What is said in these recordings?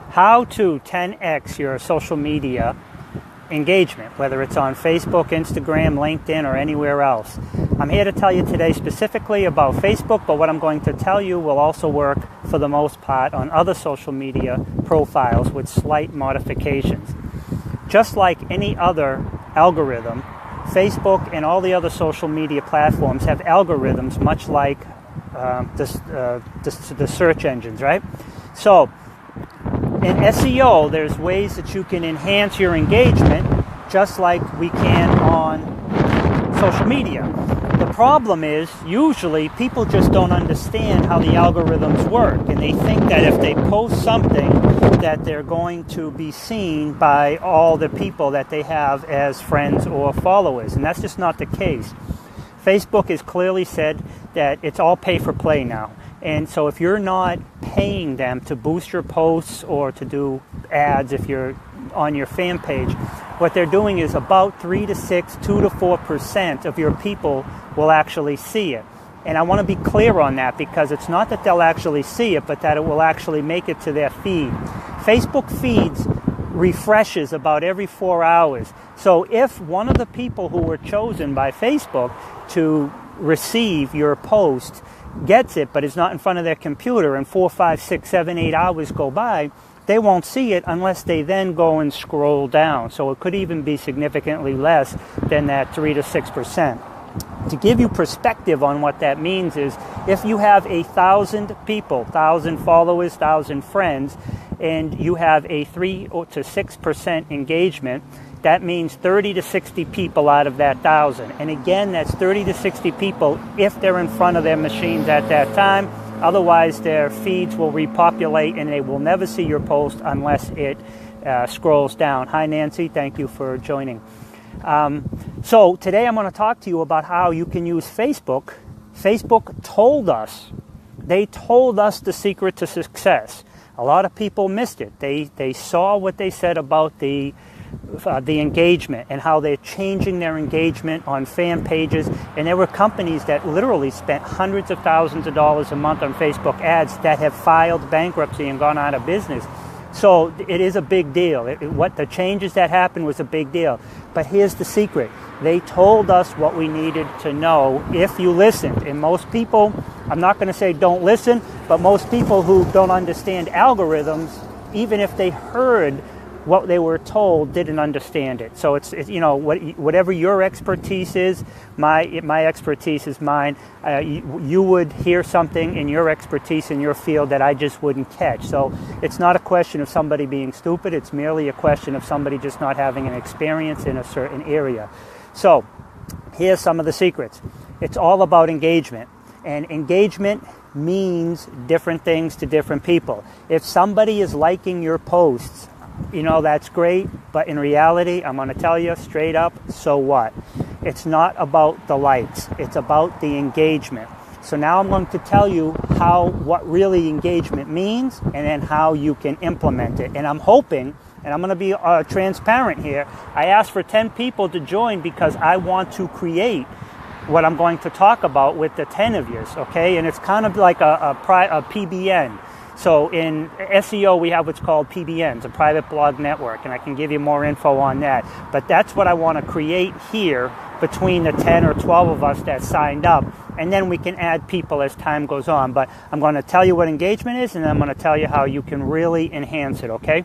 how to 10x your social media engagement, whether it's on Facebook, Instagram, LinkedIn, or anywhere else. I'm here to tell you today specifically about Facebook, but what I'm going to tell you will also work for the most part on other social media profiles with slight modifications. Just like any other algorithm, Facebook and all the other social media platforms have algorithms much like the search engines, right? So in SEO, there's ways that you can enhance your engagement just like we can on social media. The problem is, usually, people just don't understand how the algorithms work, and they think that if they post something that they're going to be seen by all the people that they have as friends or followers, and that's just not the case. Facebook has clearly said that it's all pay for play now. And so if you're not paying them to boost your posts or to do ads if you're on your fan page, what they're doing is about 3 to 6, 2 to 4% of your people will actually see it. And I want to be clear on that because it's not that they'll actually see it, but that it will actually make it to their feed. Facebook feeds refreshes about every 4 hours. So if one of the people who were chosen by Facebook to receive your post gets it, but it's not in front of their computer, and 4, 5, 6, 7, 8 hours go by, they won't see it unless they then go and scroll down. So it could even be significantly less than that 3 to 6%. To give you perspective on what that means is, if you have 1,000 people, 1,000 followers, 1,000 friends, and you have a 3 to 6% engagement, that means 30 to 60 people out of that 1,000. And again, that's 30 to 60 people if they're in front of their machines at that time. Otherwise, their feeds will repopulate and they will never see your post unless it scrolls down. Hi, Nancy. Thank you for joining. So today I'm going to talk to you about how you can use Facebook. Facebook told us. They told us the secret to success. A lot of people missed it. They saw what they said about the engagement and how they're changing their engagement on fan pages. And there were companies that literally spent hundreds of thousands of dollars a month on Facebook ads that have filed bankruptcy and gone out of business. So it is a big deal. What the changes that happened was a big deal. But here's the secret. They told us what we needed to know if you listened. And most people, I'm not going to say don't listen, but most people who don't understand algorithms, even if they heard what they were told, didn't understand it. So it's whatever your expertise is, my expertise is mine. You would hear something in your expertise in your field that I just wouldn't catch. So it's not a question of somebody being stupid. It's merely a question of somebody just not having an experience in a certain area. So here's some of the secrets. It's all about engagement. And engagement means different things to different people. If somebody is liking your posts, that's great, but in reality, I'm going to tell you straight up, so what? It's not about the likes. It's about the engagement. So now I'm going to tell you what really engagement means and then how you can implement it. And I'm hoping, and I'm going to be transparent here, I asked for 10 people to join because I want to create what I'm going to talk about with the 10 of you, okay? And it's kind of like a PBN. So in SEO, we have what's called PBNs, a private blog network, and I can give you more info on that. But that's what I want to create here between the 10 or 12 of us that signed up, and then we can add people as time goes on. But I'm going to tell you what engagement is, and then I'm going to tell you how you can really enhance it, okay?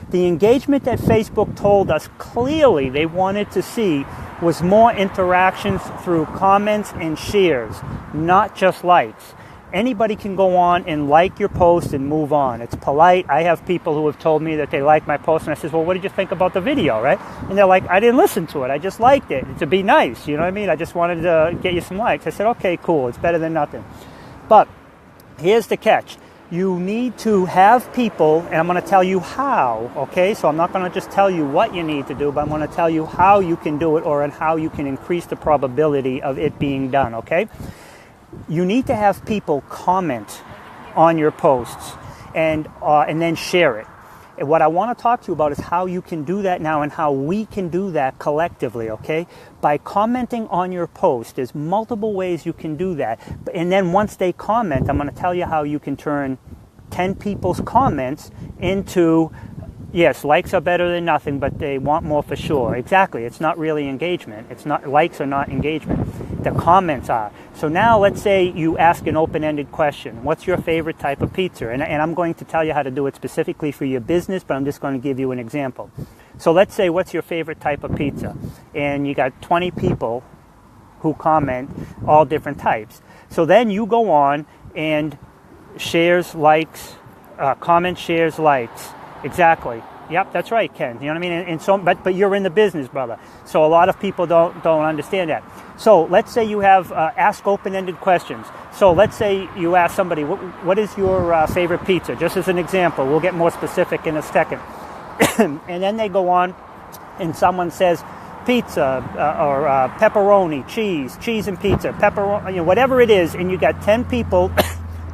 The engagement that Facebook told us clearly they wanted to see was more interactions through comments and shares, not just likes. Anybody can go on and like your post and move on. It's polite. I have people who have told me that they like my post, and I says, well, what did you think about the video, right? And they're like, I didn't listen to it. I just liked it to be nice. You know what I mean? I just wanted to get you some likes. I said, okay, cool. It's better than nothing. But here's the catch. You need to have people, and I'm going to tell you how, okay? So I'm not going to just tell you what you need to do, but I'm going to tell you how you can do it or how you can increase the probability of it being done, okay? You need to have people comment on your posts and then share it. And what I want to talk to you about is how you can do that now and how we can do that collectively, okay? By commenting on your post, there's multiple ways you can do that. And then once they comment, I'm going to tell you how you can turn 10 people's comments into, yes, likes are better than nothing, but they want more for sure. Exactly. It's not really engagement. It's not, likes are not engagement. The comments are. So now let's say you ask an open-ended question. What's your favorite type of pizza? And I'm going to tell you how to do it specifically for your business, but I'm just going to give you an example. So let's say, what's your favorite type of pizza? And you got 20 people who comment all different types. So then you go on and shares, likes, comments, shares, likes. Exactly. Yep, that's right, Ken. You know what I mean? And so, but you're in the business, brother. So a lot of people don't understand that. So let's say you have ask open-ended questions. So let's say you ask somebody, what is your favorite pizza? Just as an example. We'll get more specific in a second. And then they go on, and someone says pizza or pepperoni, cheese and pizza, pepperoni, you know, whatever it is, and you got 10 people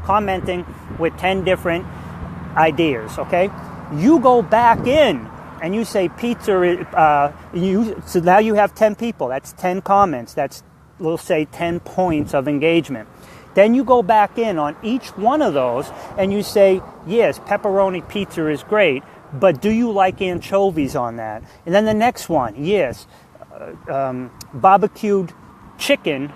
commenting with 10 different ideas. Okay. You go back in and you say pizza, so now you have 10 people. That's 10 comments. That's, we'll say, 10 points of engagement. Then you go back in on each one of those and you say, yes, pepperoni pizza is great, but do you like anchovies on that? And then the next one, yes, barbecued chicken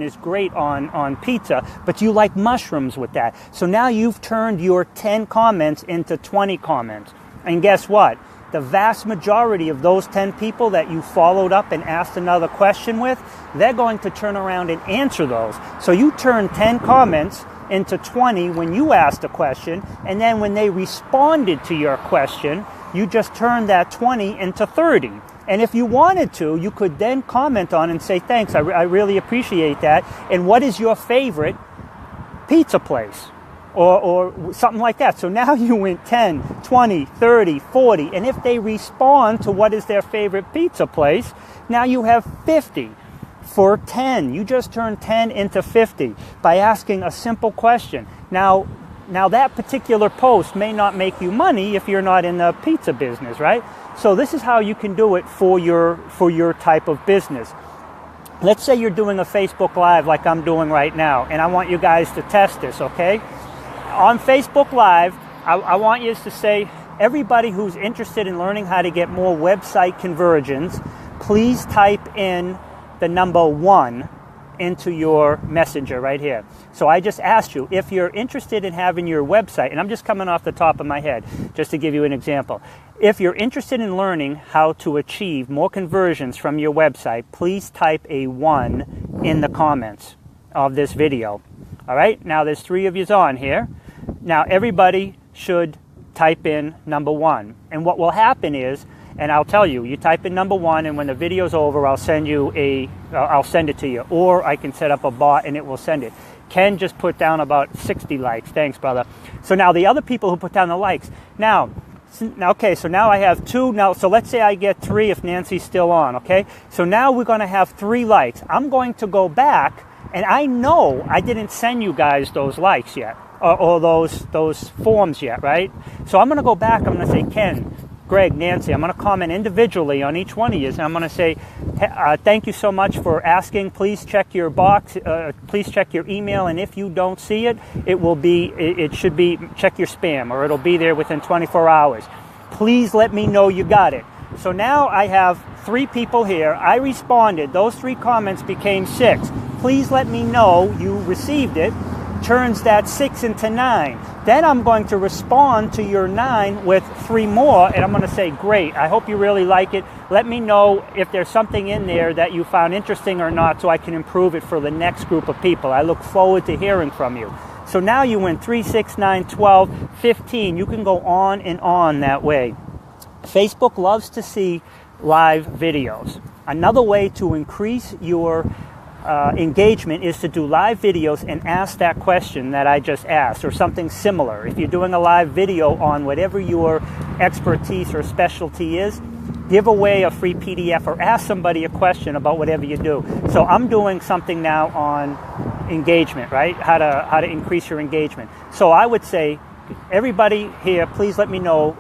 is great on pizza, but you like mushrooms with that. So now you've turned your 10 comments into 20 comments. And guess what? The vast majority of those 10 people that you followed up and asked another question with, they're going to turn around and answer those. So you turn 10 comments into 20 when you asked a question, and then when they responded to your question, you just turned that 20 into 30. And if you wanted to, you could then comment on and say, thanks, I really appreciate that. And what is your favorite pizza place? Or something like that. So now you went 10, 20, 30, 40. And if they respond to what is their favorite pizza place, now you have 50 for 10. You just turned 10 into 50 by asking a simple question. Now that particular post may not make you money if you're not in the pizza business, right? So this is how you can do it for your type of business. Let's say you're doing a Facebook Live like I'm doing right now, and I want you guys to test this, okay? On Facebook Live, I want you to say, everybody who's interested in learning how to get more website conversions, please type in the number 1 into your messenger right here. So I just asked you, if you're interested in having your website, and I'm just coming off the top of my head, just to give you an example. If you're interested in learning how to achieve more conversions from your website, please type a 1 in the comments of this video. All right, now there's 3 of yous on here. Now everybody should type in number 1. And what will happen is, and I'll tell you, you type in number 1, and when the video's over, I'll send it to you. Or I can set up a bot and it will send it. Ken just put down about 60 likes. Thanks, brother. So now the other people who put down the likes. Now, okay, so now I have 2. Now, so let's say I get 3 if Nancy's still on, okay? So now we're going to have 3 likes. I'm going to go back, and I know I didn't send you guys those likes yet, or those forms yet, right? So I'm going to go back. I'm going to say, Ken, Greg, Nancy, I'm going to comment individually on each one of you, and I'm going to say, thank you so much for asking. Please check your box. Please check your email, and if you don't see it, it should be, check your spam, or it'll be there within 24 hours. Please let me know you got it. So now I have 3 people here. I responded. Those 3 comments became 6. Please let me know you received it. Turns that 6 into 9. Then I'm going to respond to your 9 with 3 more, and I'm going to say, great, I hope you really like it. Let me know if there's something in there that you found interesting or not, so I can improve it for the next group of people. I look forward to hearing from you. So now you went 3, 6, 9, 12, 15. You can go on and on that way. Facebook loves to see live videos. Another way to increase your engagement is to do live videos and ask that question that I just asked, or something similar. If you're doing a live video on whatever your expertise or specialty is, give away a free PDF or ask somebody a question about whatever you do. So I'm doing something now on engagement, right? How to increase your engagement. So I would say, everybody here, please let me know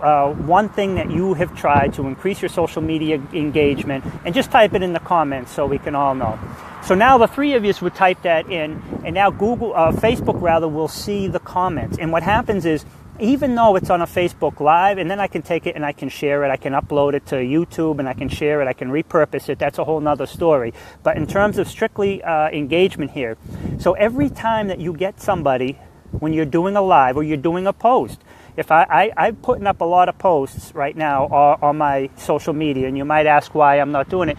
one thing that you have tried to increase your social media engagement, and just type it in the comments so we can all know. So now the three of you would type that in, and now Facebook will see the comments. And what happens is, even though it's on a Facebook Live, and then I can take it and I can share it, I can upload it to YouTube and I can share it, I can repurpose it, that's a whole nother story. But in terms of strictly engagement here, so every time that you get somebody, when you're doing a live or you're doing a post, if I'm putting up a lot of posts right now on my social media, and you might ask why I'm not doing it.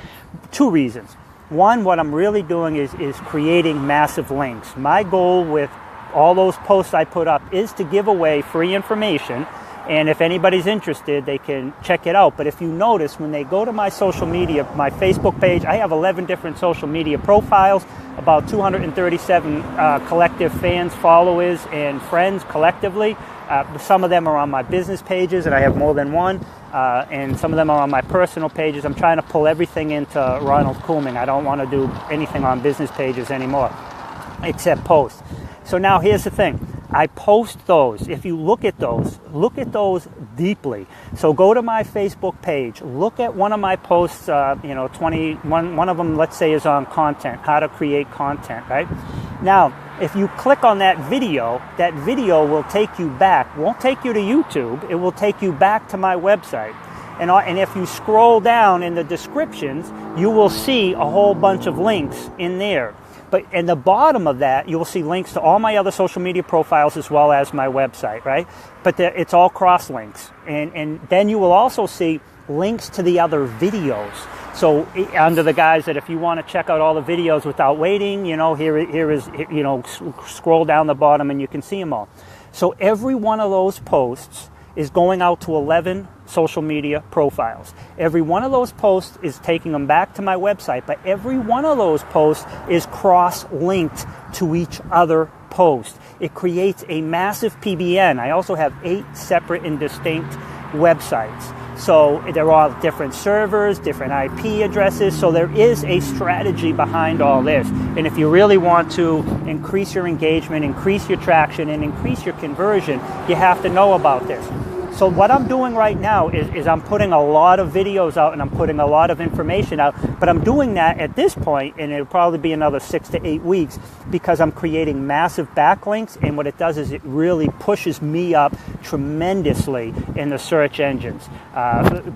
Two reasons. One, what I'm really doing is creating massive links. My goal with all those posts I put up is to give away free information, and if anybody's interested, they can check it out. But if you notice, when they go to my social media, my Facebook page, I have 11 different social media profiles, about 237 collective fans, followers, and friends collectively. Some of them are on my business pages, and I have more than one, and some of them are on my personal pages. I'm trying to pull everything into Ronald Couming. I don't want to do anything on business pages anymore, except posts. So now here's the thing. I post those. If you look at those deeply. So go to my Facebook page. Look at one of my posts, 21, one of them, let's say, is on content, how to create content, right? Now, if you click on that video will take you back. Won't take you to YouTube. It will take you back to my website. And if you scroll down in the descriptions, you will see a whole bunch of links in there. But in the bottom of that, you will see links to all my other social media profiles as well as my website, right? But it's all cross links. And then you will also see links to the other videos. So under the guise that if you want to check out all the videos without waiting, here is, scroll down the bottom and you can see them all. So every one of those posts is going out to 11 social media profiles. Every one of those posts is taking them back to my website, but every one of those posts is cross-linked to each other post. It creates a massive PBN. I also have 8 separate and distinct websites. So they're all different servers, different IP addresses. So there is a strategy behind all this. And if you really want to increase your engagement, increase your traction, and increase your conversion, you have to know about this. So what I'm doing right now is I'm putting a lot of videos out and I'm putting a lot of information out, but I'm doing that at this point, and it'll probably be another 6 to 8 weeks, because I'm creating massive backlinks, and what it does is it really pushes me up tremendously in the search engines,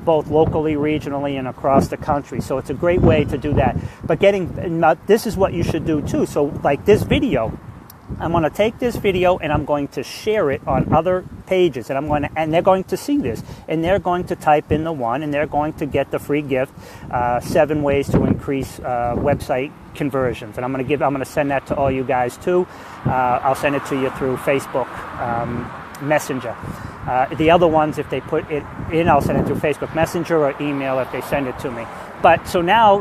both locally, regionally, and across the country. So it's a great way to do that. But this is what you should do too. So like this video, I'm going to take this video and I'm going to share it on other pages, and they're going to see this, and they're going to type in the one, and they're going to get the free gift, 7 ways to increase website conversions. And I'm going to send that to all you guys too. I'll send it to you through Facebook Messenger. The other ones, if they put it in, I'll send it through Facebook Messenger or email if they send it to me. But so now,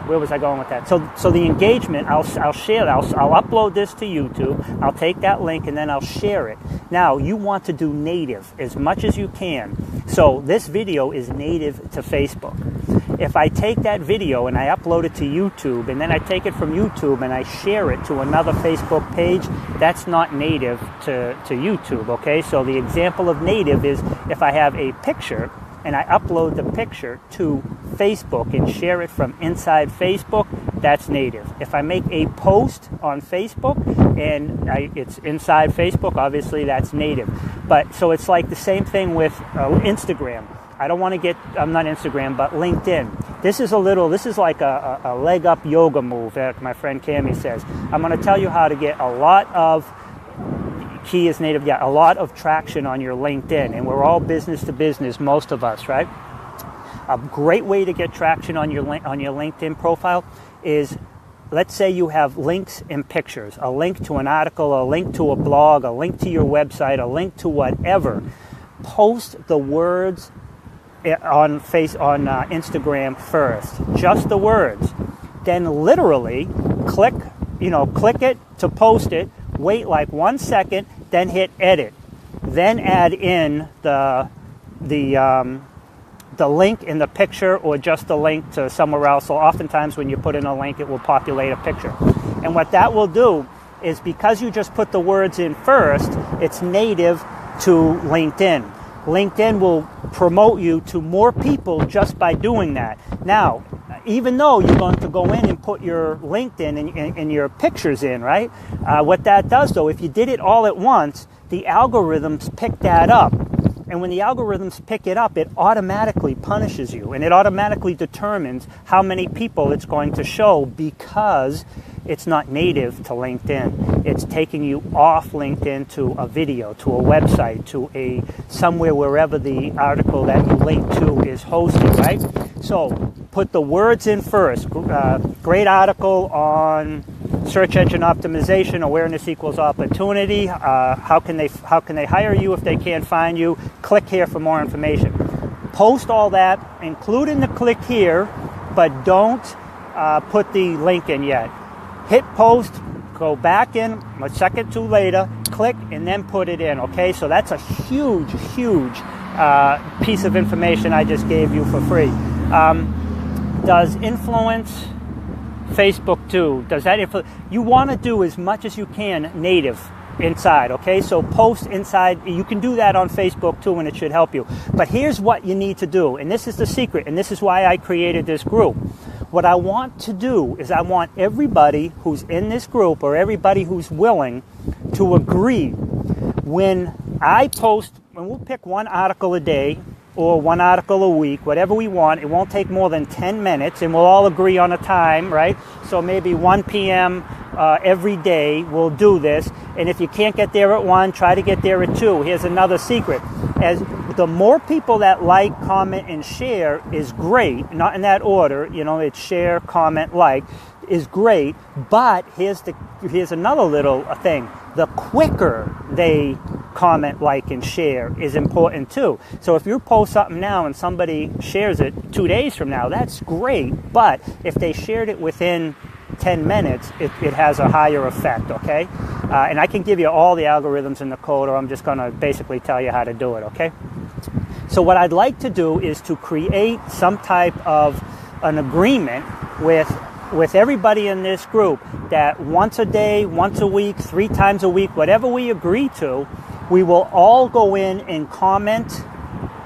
where was I going with that? So the engagement, I'll share it. I'll upload this to YouTube. I'll take that link and then I'll share it. Now, you want to do native as much as you can. So this video is native to Facebook. If I take that video and I upload it to YouTube, and then I take it from YouTube and I share it to another Facebook page, that's not native to YouTube, okay? So the example of native is if I have a picture and I upload the picture to Facebook and share it from inside Facebook, that's native. If I make a post on Facebook and it's inside Facebook, obviously that's native. But so it's like the same thing with Instagram. I'm not Instagram, but LinkedIn. This is like a leg up yoga move that my friend Cami says. I'm going to tell you how to get a lot of a lot of traction on your LinkedIn, and we're all business to business, most of us, right? A great way to get traction on your LinkedIn profile is, let's say you have links and pictures, a link to an article, a link to a blog, a link to your website, a link to whatever. Post the words on Instagram first, just the words. Then literally click it to post it. Wait like 1 second, then hit edit. Then add in the link in the picture, or just the link to somewhere else. So oftentimes when you put in a link, it will populate a picture. And what that will do is, because you just put the words in first, it's native to LinkedIn. LinkedIn will promote you to more people just by doing that. Now, even though you're going to go in and put your LinkedIn and your pictures in, right? What that does, though, if you did it all at once, the algorithms pick that up. And when the algorithms pick it up, it automatically punishes you. And it automatically determines how many people it's going to show because it's not native to LinkedIn. It's taking you off LinkedIn to a video, to a website, to somewhere wherever the article that you link to is hosted, right? So put the words in first. Great article on search engine optimization, awareness equals opportunity. How can they hire you if they can't find you? Click here for more information. Post all that, including the click here, but don't put the link in yet. Hit post, go back in a second or two later, click, and then put it in, okay? So that's a huge, huge piece of information I just gave you for free. Does influence Facebook too? Does that influence? You want to do as much as you can native inside, okay? So post inside. You can do that on Facebook too, and it should help you. But here's what you need to do, and this is the secret, and this is why I created this group. What I want to do is I want everybody who's in this group or everybody who's willing to agree when I post, and we'll pick one article a day or one article a week, whatever we want. It won't take more than 10 minutes, and we'll all agree on a time, right? So maybe 1 p.m. Every day we'll do this. And if you can't get there at 1, try to get there at 2. Here's another secret. As the more people that like, comment, and share is great. Not in that order, it's share, comment, like is great. But here's another little thing. The quicker they comment, like, and share is important too. So if you post something now and somebody shares it 2 days from now, that's great. But if they shared it within 10 minutes, it has a higher effect, okay? And I can give you all the algorithms in the code, or I'm just going to basically tell you how to do it, okay? So what I'd like to do is to create some type of an agreement with everybody in this group that once a day, once a week, 3 times a week, whatever we agree to, we will all go in and comment,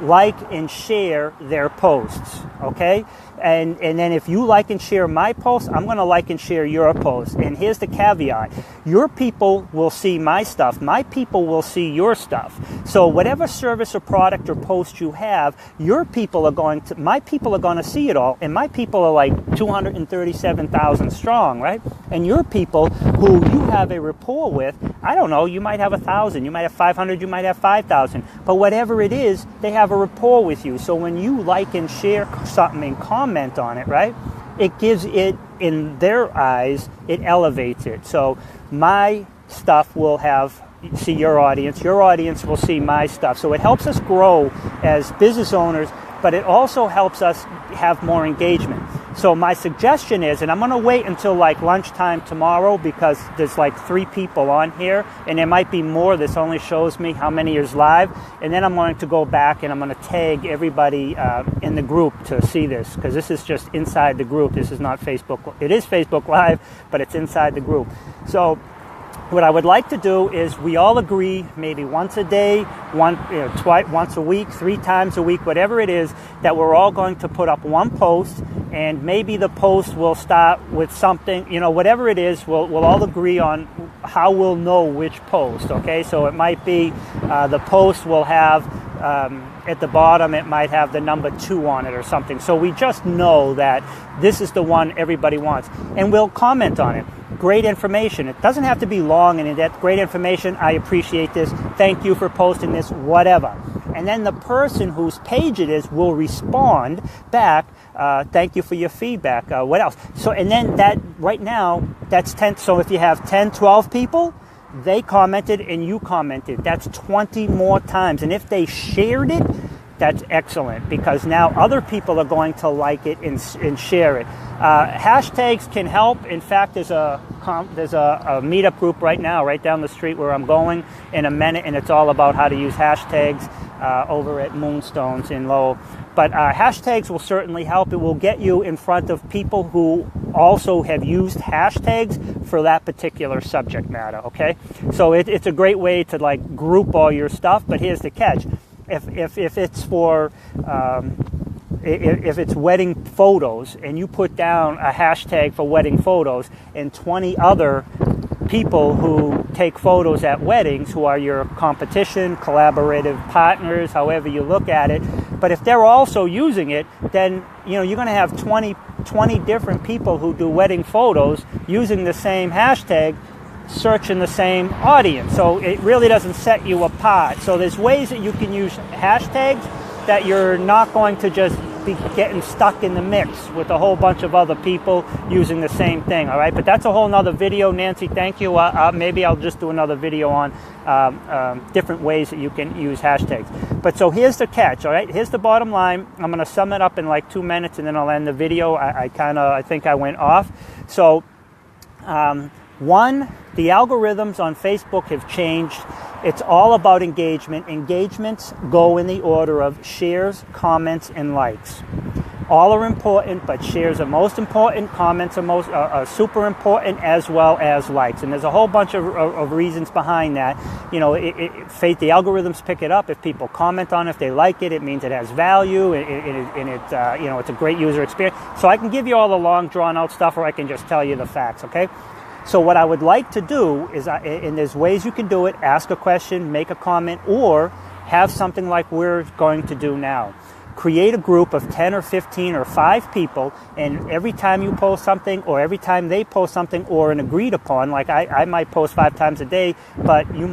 like, and share their posts, okay? And then if you like and share my post, I'm going to like and share your post. And here's the caveat. Your people will see my stuff. My people will see your stuff. So whatever service or product or post you have, my people are going to see it all. And my people are like 237,000 strong, right? And your people who you have a rapport with, I don't know, you might have 1,000, you might have 500, you might have 5,000. But whatever it is, they have a rapport with you. So when you like and share something and comment on it, right, it gives it, in their eyes, it elevates it. So my stuff will see your audience will see my stuff. So it helps us grow as business owners, but it also helps us have more engagement. So my suggestion is, and I'm going to wait until like lunchtime tomorrow because there's like 3 people on here, and there might be more. This only shows me how many is live. And then I'm going to go back and I'm going to tag everybody in the group to see this, because this is just inside the group. This is not Facebook. It is Facebook Live, but it's inside the group. So what I would like to do is we all agree, maybe once a day, once a week, 3 times a week, whatever it is, that we're all going to put up one post, and maybe the post will start with something, whatever it is, we'll all agree on how we'll know which post, okay? So it might be the post will have, at the bottom, it might have the number 2 on it or something. So we just know that this is the one everybody wants, and we'll comment on it. Great information. It doesn't have to be long and in-depth. Great information. I appreciate this. Thank you for posting this, whatever. And then the person whose page it is will respond back, thank you for your feedback. What else? So, and then that, right now, that's 10. So if you have 10, 12 people, they commented and you commented. That's 20 more times. And if they shared it, that's excellent, because now other people are going to like it and share it. Hashtags can help. In fact, there's a meetup group right now, right down the street where I'm going in a minute, and it's all about how to use hashtags over at Moonstones in Lowell. But hashtags will certainly help. It will get you in front of people who also have used hashtags for that particular subject matter, okay? So it's a great way to like group all your stuff, but here's the catch. If it's for if it's wedding photos and you put down a hashtag for wedding photos and 20 other people who take photos at weddings who are your competition, collaborative partners, however you look at it, but if they're also using it, then you're going to have 20 different people who do wedding photos using the same hashtag, searching the same audience. So it really doesn't set you apart. So there's ways that you can use hashtags that you're not going to just be getting stuck in the mix with a whole bunch of other people using the same thing, all right? But that's a whole nother video. Nancy, thank you. Maybe I'll just do another video on different ways that you can use hashtags. But so here's the catch, all right? Here's the bottom line. I'm going to sum it up in like 2 minutes, and then I'll end the video. I think I went off. So, one, the algorithms on Facebook have changed. It's all about engagement. Engagements go in the order of shares, comments, and likes. All are important, but shares are most important, comments are super important, as well as likes. And there's a whole bunch of reasons behind that. The algorithms pick it up. If people comment on it, if they like it, it means it has value, and it's a great user experience. So I can give you all the long, drawn-out stuff, or I can just tell you the facts, okay? So what I would like to do is, and there's ways you can do it, ask a question, make a comment, or have something like we're going to do now. Create a group of 10 or 15 or 5 people, and every time you post something, or every time they post something, or an agreed upon, like I might post 5 times a day, but we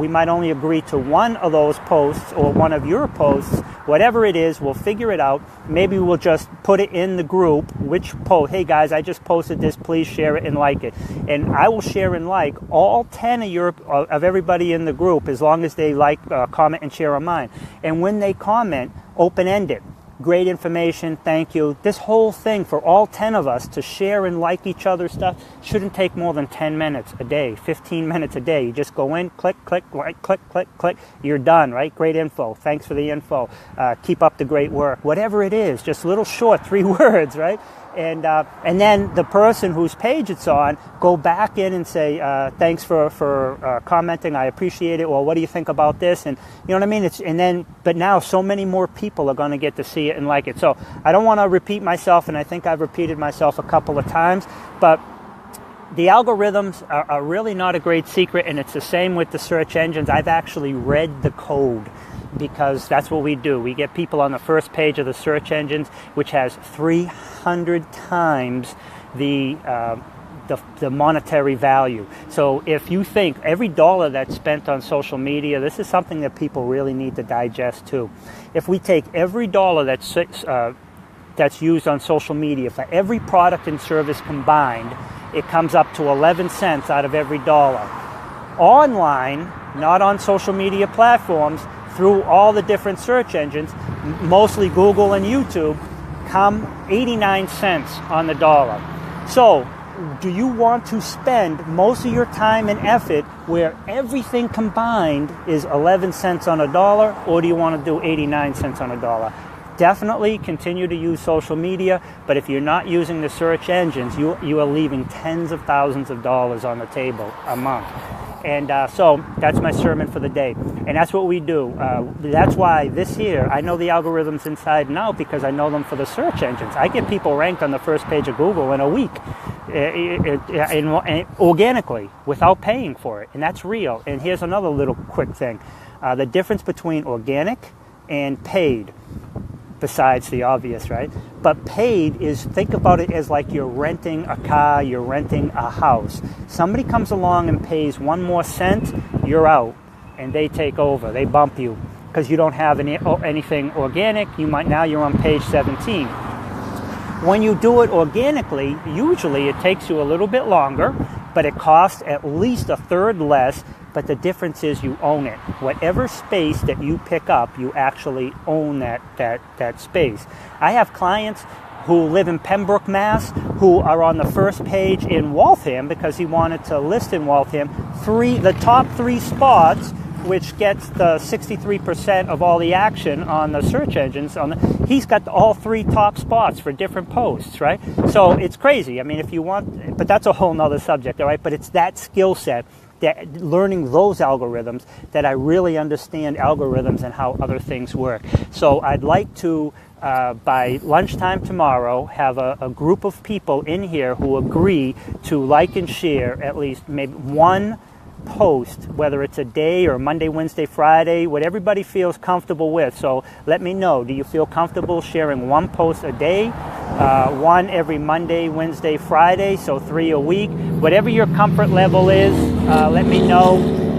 might only agree to one of those posts or one of your posts, whatever it is, we'll figure it out. Maybe we'll just put it in the group, which post, hey guys, I just posted this, please share it and like it. And I will share and like all 10 of everybody in the group, as long as they like, comment, and share on mine. And when they comment, open-ended. Great information, thank you. This whole thing for all 10 of us to share and like each other's stuff shouldn't take more than 10 minutes a day, 15 minutes a day. You just go in, click, like, click, you're done, right? Great info. Thanks for the info. Keep up the great work. Whatever it is, just little short 3 words, right? And then the person whose page it's on, go back in and say, thanks for commenting, I appreciate it, or what do you think about this? And you know what I mean? But now so many more people are going to get to see it and like it. So I don't want to repeat myself, and I think I've repeated myself a couple of times, but the algorithms are really not a great secret, and it's the same with the search engines. I've actually read the code, because that's what we do. We get people on the first page of the search engines, which has 300 times the monetary value. So if you think every dollar that's spent on social media, this is something that people really need to digest too. If we take every dollar that's used on social media for every product and service combined, it comes up to 11 cents out of every dollar. Online, not on social media platforms, through all the different search engines, mostly Google and YouTube, come 89 cents on the dollar. So, do you want to spend most of your time and effort where everything combined is 11 cents on a dollar, or do you want to do 89 cents on a dollar? Definitely continue to use social media, but if you're not using the search engines, you are leaving tens of thousands of dollars on the table a month. And so that's my sermon for the day. And that's what we do. That's why this year, I know the algorithms inside and out, because I know them for the search engines. I get people ranked on the first page of Google in a week, organically, without paying for it. And that's real. And here's another little quick thing. The difference between organic and paid, besides the obvious, right? But paid is, think about it as like you're renting a car, you're renting a house. Somebody comes along and pays 1 more cent, you're out, and they take over, they bump you, because you don't have anything organic. Now you're on page 17. When you do it organically, usually it takes you a little bit longer, but it costs at least a third less. But the difference is you own it. Whatever space that you pick up, you actually own that space. I have clients who live in Pembroke, Mass, who are on the first page in Waltham because he wanted to list in Waltham the top 3 spots, which gets the 63% of all the action on the search engines. He's got all 3 top spots for different posts, right? So it's crazy. I mean, if you want, but that's a whole nother subject, all right? But it's that skill set. learning those algorithms that I really understand algorithms and how other things work. So I'd like to, by lunchtime tomorrow, have a group of people in here who agree to like and share at least maybe one post, whether it's a day or Monday, Wednesday, Friday, what everybody feels comfortable with. So let me know, do you feel comfortable sharing one post a day, one every Monday, Wednesday, Friday, so 3 a week? Whatever your comfort level is, let me know.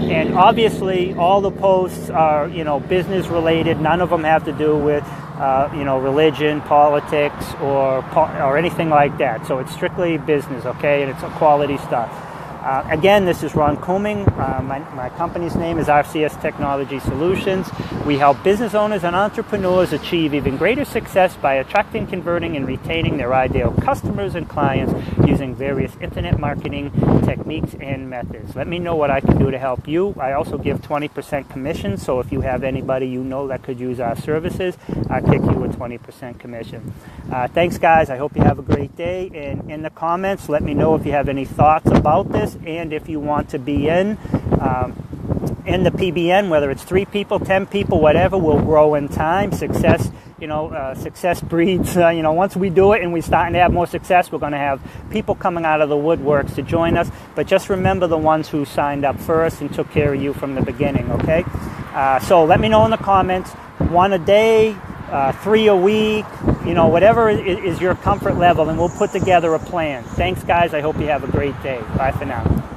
And obviously all the posts are, business related. None of them have to do with religion, politics, or anything like that. So it's strictly business, okay? And it's quality stuff. Again, this is Ron Couming. My company's name is RCS Technology Solutions. We help business owners and entrepreneurs achieve even greater success by attracting, converting, and retaining their ideal customers and clients using various internet marketing techniques and methods. Let me know what I can do to help you. I also give 20% commission, so if you have anybody you know that could use our services, I'll kick you a 20% commission. Thanks, guys. I hope you have a great day. And in the comments, let me know if you have any thoughts about this, and if you want to be in the PBN, whether it's 3 people, 10 people, whatever, will grow in time. Success, success breeds, once we do it and we're starting to have more success, we're going to have people coming out of the woodworks to join us. But just remember the ones who signed up first and took care of you from the beginning, okay? So let me know in the comments, 1 a day, 3 a week, whatever is your comfort level, and we'll put together a plan. Thanks, guys. I hope you have a great day. Bye for now.